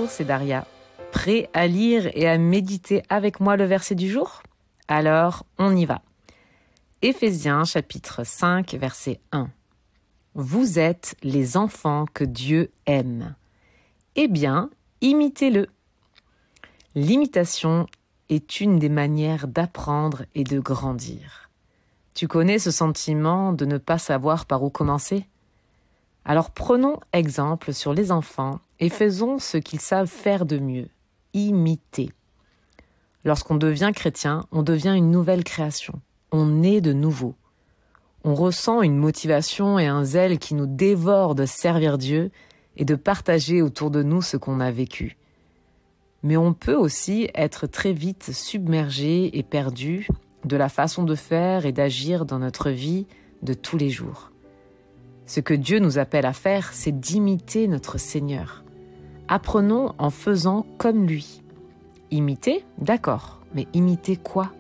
Bonjour, c'est Daria. Prêt à lire et à méditer avec moi le verset du jour? Alors, on y va. Éphésiens chapitre 5, verset 1. Vous êtes les enfants que Dieu aime. Eh bien, imitez-le. L'imitation est une des manières d'apprendre et de grandir. Tu connais ce sentiment de ne pas savoir par où commencer? Alors prenons exemple sur les enfants et faisons ce qu'ils savent faire de mieux, imiter. Lorsqu'on devient chrétien, on devient une nouvelle création. On est de nouveau. On ressent une motivation et un zèle qui nous dévorent de servir Dieu et de partager autour de nous ce qu'on a vécu. Mais on peut aussi être très vite submergé et perdu de la façon de faire et d'agir dans notre vie de tous les jours. Ce que Dieu nous appelle à faire, c'est d'imiter notre Seigneur. Apprenons en faisant comme lui. Imiter, d'accord, mais imiter quoi?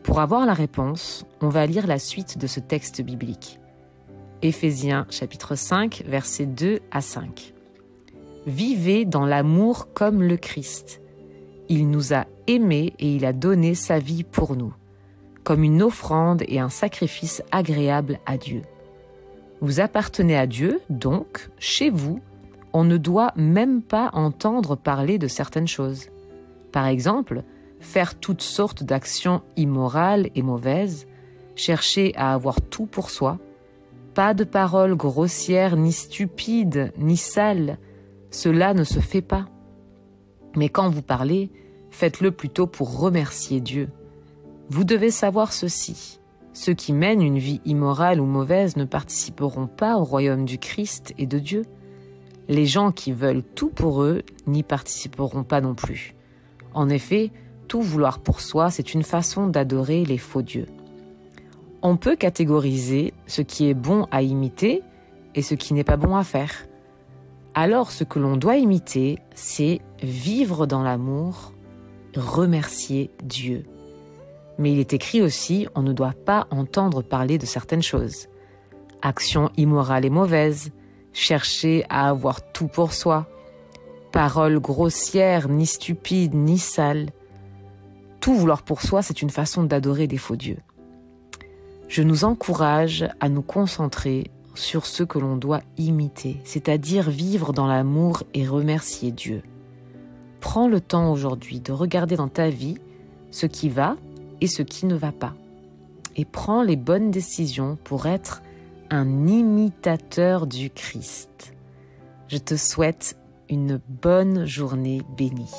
Pour avoir la réponse, on va lire la suite de ce texte biblique. Éphésiens chapitre 5, versets 2 à 5. Vivez dans l'amour comme le Christ. Il nous a aimés et il a donné sa vie pour nous, comme une offrande et un sacrifice agréable à Dieu. Vous appartenez à Dieu, donc, chez vous, on ne doit même pas entendre parler de certaines choses. Par exemple, faire toutes sortes d'actions immorales et mauvaises, chercher à avoir tout pour soi, pas de paroles grossières, ni stupides, ni sales, cela ne se fait pas. Mais quand vous parlez, faites-le plutôt pour remercier Dieu. Vous devez savoir ceci. Ceux qui mènent une vie immorale ou mauvaise ne participeront pas au royaume du Christ et de Dieu. Les gens qui veulent tout pour eux n'y participeront pas non plus. En effet, tout vouloir pour soi, c'est une façon d'adorer les faux dieux. On peut catégoriser ce qui est bon à imiter et ce qui n'est pas bon à faire. Alors ce que l'on doit imiter, c'est vivre dans l'amour, remercier Dieu. Mais il est écrit aussi, on ne doit pas entendre parler de certaines choses. Actions immorales et mauvaises, chercher à avoir tout pour soi, paroles grossières, ni stupides, ni sales. Tout vouloir pour soi, c'est une façon d'adorer des faux dieux. Je nous encourage à nous concentrer sur ce que l'on doit imiter, c'est-à-dire vivre dans l'amour et remercier Dieu. Prends le temps aujourd'hui de regarder dans ta vie ce qui va et ce qui ne va pas. Et prends les bonnes décisions pour être un imitateur du Christ. Je te souhaite une bonne journée bénie.